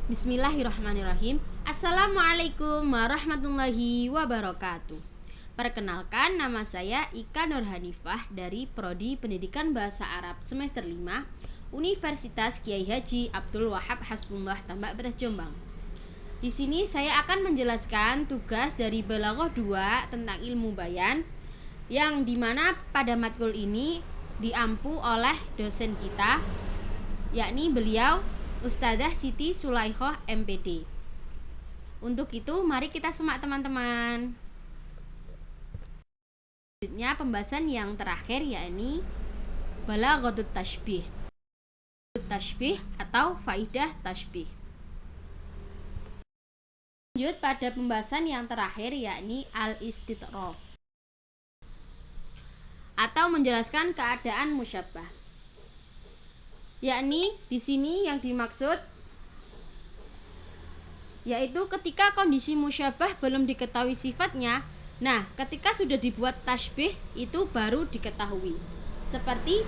Bismillahirrahmanirrahim. Assalamualaikum warahmatullahi wabarakatuh. Perkenalkan, nama saya Ika Nurhanifah dari Prodi Pendidikan Bahasa Arab semester 5 Universitas Kiai Haji Abdul Wahab Hasbullah Tambak Beras Jombang. Di sini saya akan menjelaskan tugas dari Balaghah 2 tentang ilmu bayan, yang dimana pada matkul ini diampu oleh dosen kita, yakni beliau Ustadzah Siti Sulaikhoh MPD. Untuk itu mari kita simak teman-teman. Selanjutnya pembahasan yang terakhir, yakni Balaghatut Tashbih. Tashbih atau faidah tashbih. Lanjut pada pembahasan yang terakhir, yakni al-istitraf atau menjelaskan keadaan musyabbah. Yakni di sini yang dimaksud yaitu ketika kondisi musyabbah belum diketahui sifatnya. Nah, ketika sudah dibuat tasbih itu baru diketahui. Seperti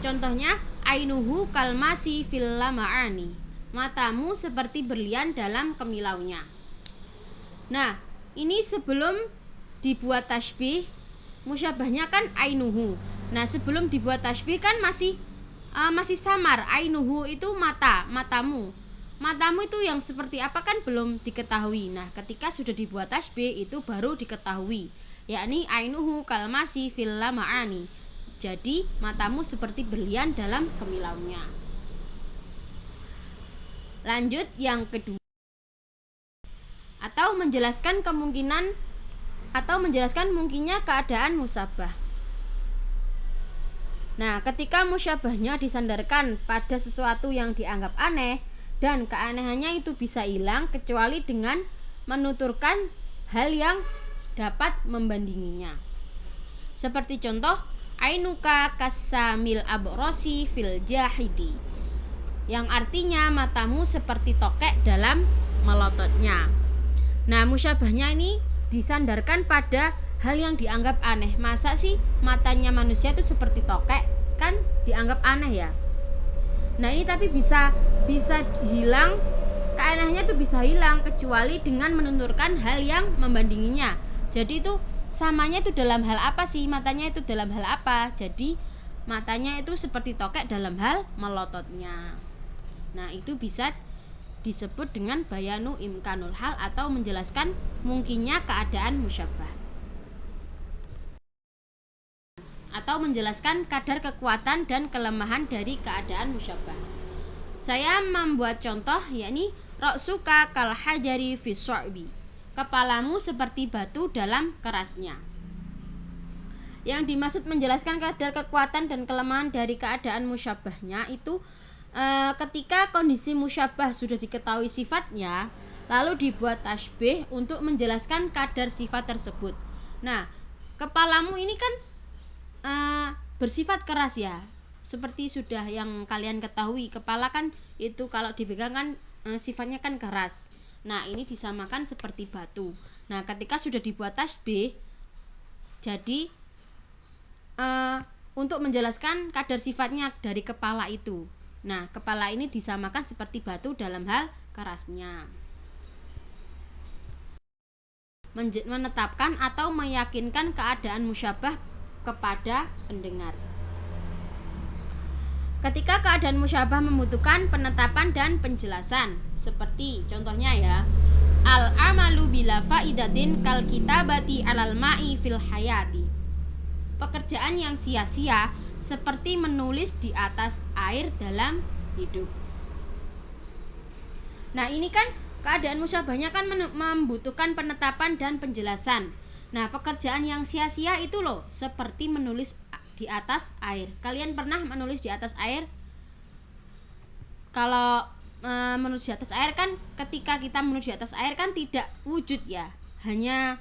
contohnya ainuhu kalmasi fil lama'ani. Matamu seperti berlian dalam kemilaunya. Nah, ini sebelum dibuat tasbih, musyabbahnya kan ainuhu. Nah, sebelum dibuat tasbih kan masih samar. Ainuhu itu matamu itu yang seperti apa kan belum diketahui. Nah, ketika sudah dibuat tasbih itu baru diketahui, yakni ainuhu kalmasi fil lama'ani. Jadi matamu seperti berlian dalam kemilaunya. Lanjut yang kedua, atau menjelaskan mungkinnya keadaan musyabbah. Nah, ketika musyabbahnya disandarkan pada sesuatu yang dianggap aneh dan keanehannya itu bisa hilang kecuali dengan menuturkan hal yang dapat membandinginya. Seperti contoh ainuka kasamil abrosi fil jahidi, yang artinya matamu seperti tokek dalam melototnya. Nah, musyabbahnya ini disandarkan pada hal yang dianggap aneh. Masa sih matanya manusia itu seperti tokek? Kan dianggap aneh ya. Nah, ini tapi bisa hilang, keanehannya itu bisa hilang kecuali dengan menuturkan hal yang membandinginya. Jadi itu samanya itu dalam hal apa sih? Matanya itu dalam hal apa? Jadi matanya itu seperti tokek dalam hal melototnya. Nah, itu bisa disebut dengan bayanu imkanul hal atau menjelaskan mungkinnya keadaan musyabbah, atau menjelaskan kadar kekuatan dan kelemahan dari keadaan musyabbah. Saya membuat contoh, yakni ra'suka kal hajari fi syu'bi. Kepalamu seperti batu dalam kerasnya. Yang dimaksud menjelaskan kadar kekuatan dan kelemahan dari keadaan musyabbahnya itu ketika kondisi musyabbah sudah diketahui sifatnya, lalu dibuat tasbih untuk menjelaskan kadar sifat tersebut. Nah, kepalamu ini kan bersifat keras ya, seperti sudah yang kalian ketahui, kepala kan itu kalau dipegang kan sifatnya kan keras. Nah, ini disamakan seperti batu. Nah, ketika sudah dibuat tasbih, jadi untuk menjelaskan kadar sifatnya dari kepala itu. Nah, kepala ini disamakan seperti batu dalam hal kerasnya. Menetapkan atau meyakinkan keadaan musyabbah kepada pendengar. Ketika keadaan musyabbah membutuhkan penetapan dan penjelasan, seperti contohnya ya, al-amalu bila faidatin kal kitabati alal ma'i fil hayati. Pekerjaan yang sia-sia seperti menulis di atas air dalam hidup. Nah, ini kan keadaan musyabbahnya kan membutuhkan penetapan dan penjelasan. Nah, pekerjaan yang sia-sia itu loh seperti menulis di atas air. Kalian pernah menulis di atas air? Kalau menulis di atas air kan, ketika kita menulis di atas air kan tidak wujud ya, hanya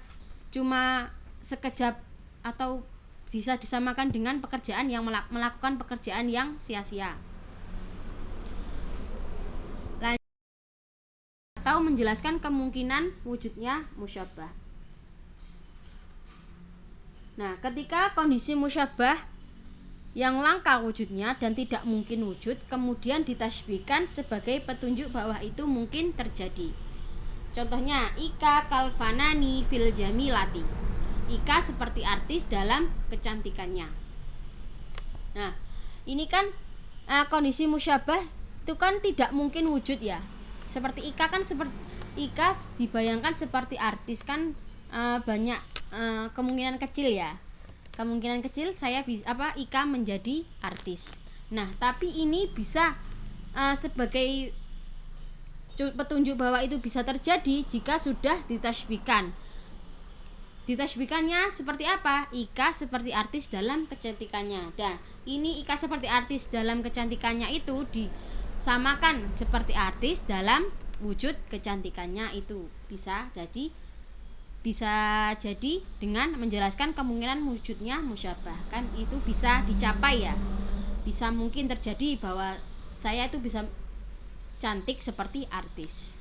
cuma sekejap, atau bisa disamakan dengan pekerjaan yang melakukan pekerjaan yang sia-sia. Atau menjelaskan kemungkinan wujudnya musyabbah. Nah, ketika kondisi musyabbah yang langka wujudnya dan tidak mungkin wujud, kemudian ditasbihkan sebagai petunjuk bahwa itu mungkin terjadi. Contohnya, Ika kalfanani fil jamilati. Ika seperti artis dalam kecantikannya. Nah, ini kan kondisi musyabah itu kan tidak mungkin wujud ya. Seperti Ika kan seperti Ika dibayangkan seperti artis kan, banyak kemungkinan kecil ya. Kemungkinan kecil Ika menjadi artis. Nah, tapi ini bisa sebagai petunjuk bahwa itu bisa terjadi jika sudah ditasbihkan. Ditasbihkannya seperti apa? Ika seperti artis dalam kecantikannya. Dan ini Ika seperti artis dalam kecantikannya itu disamakan seperti artis dalam wujud kecantikannya itu. Bisa jadi dengan menjelaskan kemungkinan wujudnya musyabah. Kan itu bisa dicapai ya. Bisa mungkin terjadi bahwa saya itu bisa cantik seperti artis.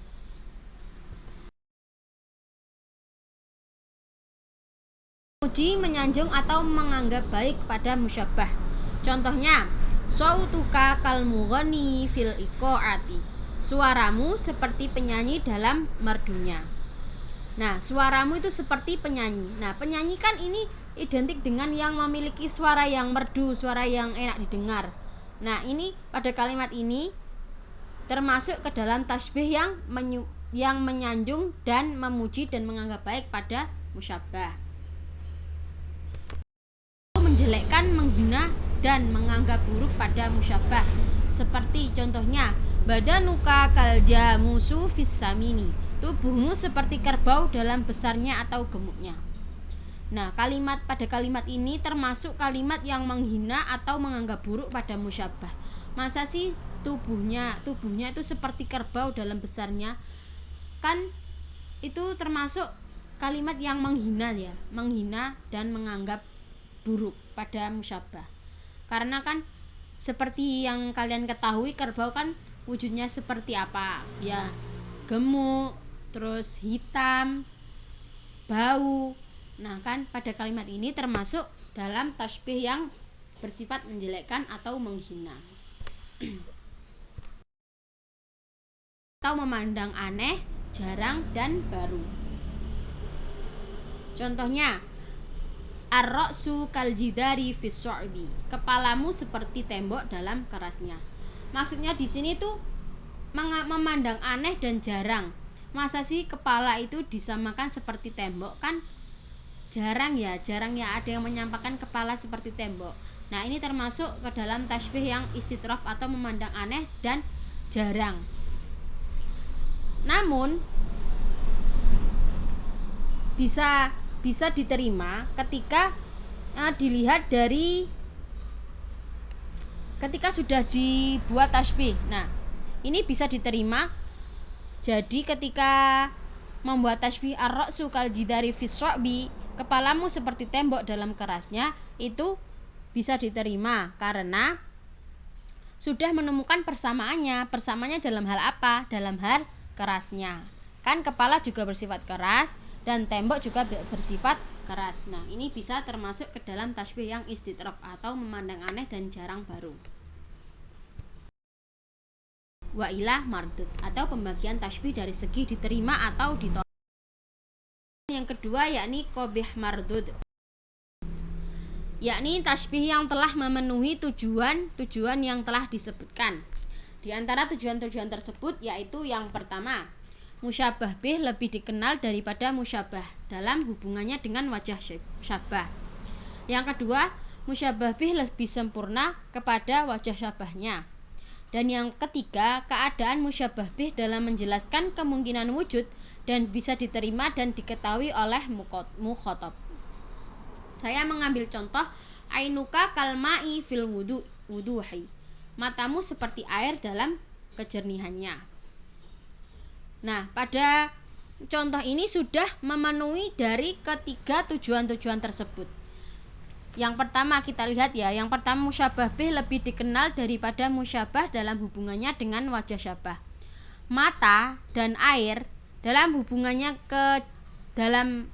Memuji, menyanjung atau menganggap baik pada musyabah. Contohnya, sautuka kal mughani fil iqaati. Suaramu seperti penyanyi dalam merdunya. Nah, suaramu itu seperti penyanyi. Nah, penyanyi kan ini identik dengan yang memiliki suara yang merdu, suara yang enak didengar. Nah, ini pada kalimat ini termasuk ke dalam tasbih yang menyanjung dan memuji dan menganggap baik pada musyabah. Menjelekkan, menghina dan menganggap buruk pada musyabah. Seperti contohnya, badanuka kalja musu fis samini. Tubuhmu seperti kerbau dalam besarnya atau gemuknya. Nah, pada kalimat ini termasuk kalimat yang menghina atau menganggap buruk pada musyabah. Masa sih tubuhnya itu seperti kerbau dalam besarnya? Kan itu termasuk kalimat yang menghina ya, menghina dan menganggap buruk pada musyabah. Karena kan seperti yang kalian ketahui, kerbau kan wujudnya seperti apa? Ya, gemuk, terus hitam, bau. Nah, kan pada kalimat ini termasuk dalam tasbih yang bersifat menjelekkan atau menghina. Atau memandang aneh, jarang dan baru. Contohnya, ar-ra'su kaljidari fis su'bi. Kepalamu seperti tembok dalam kerasnya. Maksudnya di sini tuh memandang aneh dan jarang. Masa sih kepala itu disamakan seperti tembok? Kan jarang ya ada yang menyampaikan kepala seperti tembok. Nah, ini termasuk ke dalam tasbih yang istitrof atau memandang aneh dan jarang. Namun bisa diterima ketika dilihat dari ketika sudah dibuat tasbih. Nah, ini bisa diterima. Jadi ketika membuat tasbih ar-ra'su kaljidari fis su'bi, kepalamu seperti tembok dalam kerasnya, itu bisa diterima karena sudah menemukan persamaannya. Persamaannya dalam hal apa? Dalam hal kerasnya. Kan kepala juga bersifat keras dan tembok juga bersifat keras. Nah, ini bisa termasuk ke dalam tasbih yang istitraf atau memandang aneh dan jarang baru. Wa ilah mardud atau pembagian tasbih dari segi diterima atau ditolak. Yang kedua yakni qabih mardud, yakni tasbih yang telah memenuhi tujuan yang telah disebutkan. Di antara tujuan-tujuan tersebut yaitu yang pertama, musyabah bih lebih dikenal daripada musyabah dalam hubungannya dengan wajah syabah. Yang kedua, musyabah bih lebih sempurna kepada wajah syabahnya. Dan yang ketiga, keadaan musyabah bih dalam menjelaskan kemungkinan wujud dan bisa diterima dan diketahui oleh mukhatab. Saya mengambil contoh, ainuka kalma'i fil wuduhi. Matamu seperti air dalam kejernihannya. Nah, pada contoh ini sudah memenuhi dari ketiga tujuan-tujuan tersebut. Yang pertama kita lihat ya, yang pertama musyabah bih lebih dikenal daripada musyabah dalam hubungannya dengan wajah syabah. Mata dan air dalam hubungannya ke dalam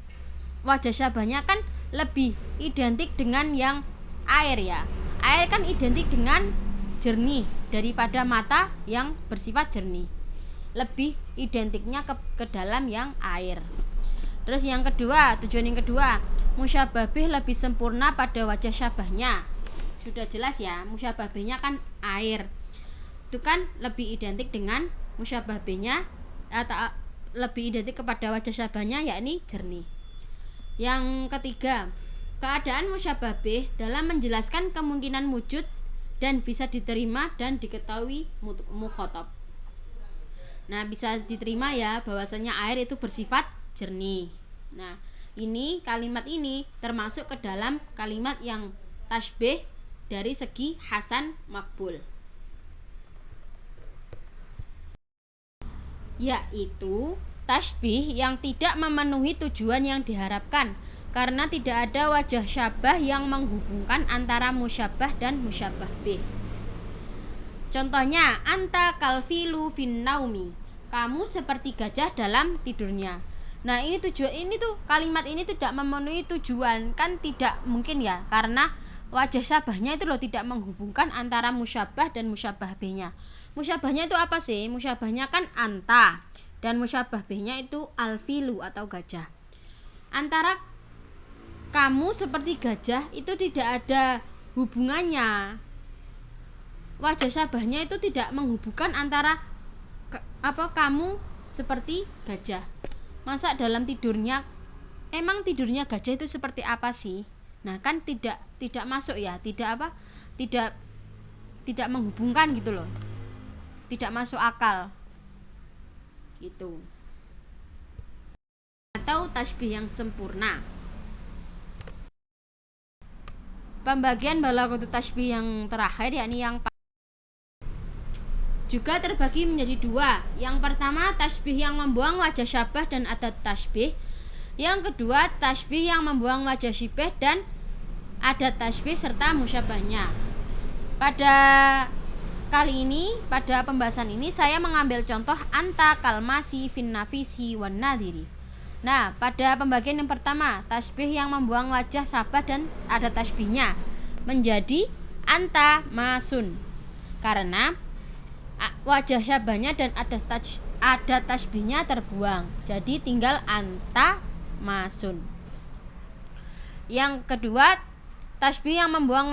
wajah syabahnya kan lebih identik dengan yang air ya. Air kan identik dengan jernih daripada mata yang bersifat jernih. Lebih identiknya ke dalam yang air. Terus yang kedua, tujuan yang kedua, musyabah bih lebih sempurna pada wajah syabahnya. Sudah jelas ya, musyabah bihnya kan air. Itu kan lebih identik dengan musyabah bihnya atau lebih identik kepada wajah syabahnya, yakni jernih. Yang ketiga, keadaan musyabah bih dalam menjelaskan kemungkinan wujud dan bisa diterima dan diketahui mukhatab. Nah, bisa diterima ya bahwasanya air itu bersifat jernih. Nah, ini kalimat ini termasuk ke dalam kalimat yang tasbih dari segi hasan makbul, yaitu tasbih yang tidak memenuhi tujuan yang diharapkan karena tidak ada wajah syabah yang menghubungkan antara musyabah dan musyabah bih. Contohnya, anta kalfilu fin naumi, kamu seperti gajah dalam tidurnya. Nah, ini tujuan, ini tuh kalimat ini tidak memenuhi tujuan, kan tidak mungkin ya, karena wajah syabahnya itu loh tidak menghubungkan antara musyabah dan musyabah bihnya. Musyabahnya itu apa sih? Musyabahnya kan anta, dan musyabah bihnya itu alfilu atau gajah. Antara kamu seperti gajah itu tidak ada hubungannya. Wajah syabahnya itu tidak menghubungkan antara kamu seperti gajah. Masa dalam tidurnya, emang tidurnya gajah itu seperti apa sih? Nah, kan tidak masuk ya, tidak menghubungkan gitu loh, tidak masuk akal gitu. Atau tasbih yang sempurna. Pembagian balaghatu tasbih yang terakhir, yakni yang juga terbagi menjadi dua. Yang pertama, tasbih yang membuang wajah syabah dan adat tasbih. Yang kedua, tasbih yang membuang wajah syibah dan adat tasbih serta musyabahnya. Pada kali ini, pada pembahasan ini saya mengambil contoh anta kalmasi fin nafisi wan nadiri. Nah, pada pembagian yang pertama, tasbih yang membuang wajah syabah dan adat tasbihnya menjadi anta masun, karena wajah syabahnya dan adat tasbihnya terbuang, jadi tinggal anta masun. Yang kedua, tasbih yang membuang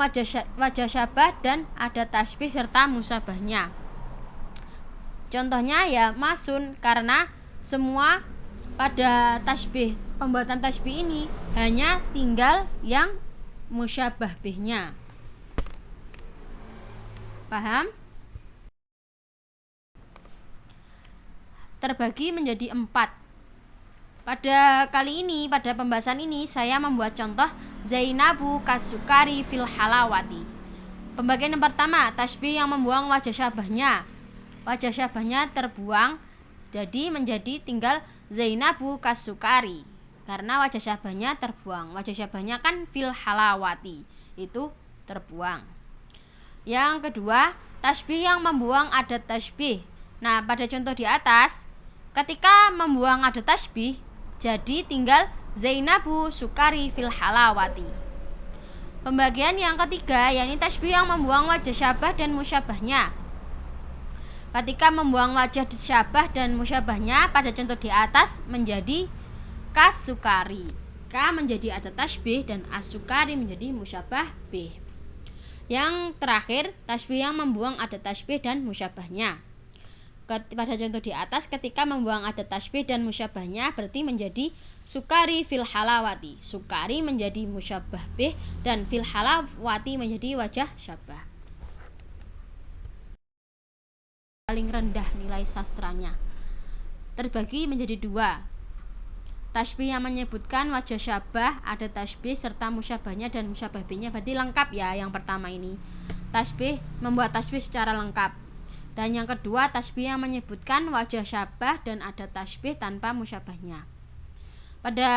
wajah syabah dan adat tasbih serta musyabahnya. Contohnya ya masun, karena semua pada tasbih, pembuatan tasbih ini hanya tinggal yang musyabah bihnya. Paham? Terbagi menjadi 4. Pada kali ini, pada pembahasan ini saya membuat contoh Zainabu kasukari fil halawati. Pembagian yang pertama, tasbih yang membuang wajah syabahnya. Wajah syabahnya terbuang, jadi menjadi tinggal Zainabu kasukari, karena wajah syabahnya terbuang. Wajah syabahnya kan fil halawati, itu terbuang. Yang kedua, tasbih yang membuang adat tasbih. Nah, pada contoh di atas, ketika membuang adat tasbih, jadi tinggal Zainabu sukari fil halawati. Pembagian yang ketiga, yakni tasbih yang membuang wajah syabah dan musyabahnya. Ketika membuang wajah syabah dan musyabahnya, pada contoh di atas menjadi kasukari. Ka menjadi adat tasbih dan asukari menjadi musyabah bih. Yang terakhir, tasbih yang membuang adat tasbih dan musyabahnya. Pada contoh di atas, ketika membuang adat tasbih dan musyabahnya, berarti menjadi sukari fil halawati. Sukari menjadi musyabah bih dan fil halawati menjadi wajah syabah. Paling rendah nilai sastranya terbagi menjadi 2. Tasbih yang menyebutkan wajah syabah, adat tasbih serta musyabahnya dan musyabah bihnya, berarti lengkap ya. Yang pertama ini tasbih, membuat tasbih secara lengkap. Dan yang kedua, tasbih yang menyebutkan wajah syabah dan adat tasbih tanpa musyabahnya. Pada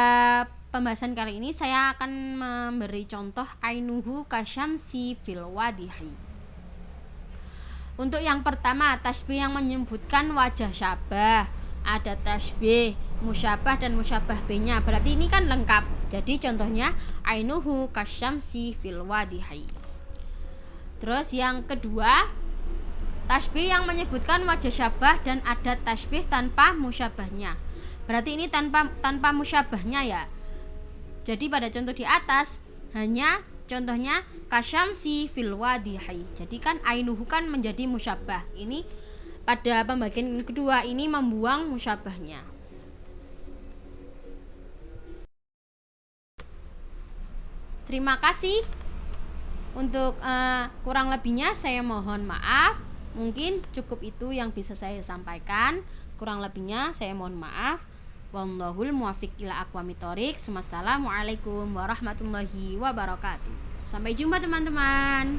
pembahasan kali ini saya akan memberi contoh ainuhu kasyamsi fil wadihi. Untuk yang pertama, tasbih yang menyebutkan wajah syabah, adat tasbih, musyabah dan musyabah bihnya, berarti ini kan lengkap. Jadi contohnya ainuhu kasyamsi fil wadihi. Terus yang kedua, tasbih yang menyebutkan wajah syabah dan ada tasbih tanpa musyabahnya. Berarti ini tanpa musyabahnya ya. Jadi pada contoh di atas hanya contohnya kasyamsi fil wadihi. Jadi kan ainuhu kan menjadi musyabah. Ini pada pembagian kedua ini membuang musyabahnya. Terima kasih. Untuk kurang lebihnya saya mohon maaf. Mungkin cukup itu yang bisa saya sampaikan. Kurang lebihnya saya mohon maaf. Wallahul muwaffiq ila aqwamit thoriq. Wassalamualaikum warahmatullahi wabarakatuh. Sampai jumpa teman-teman.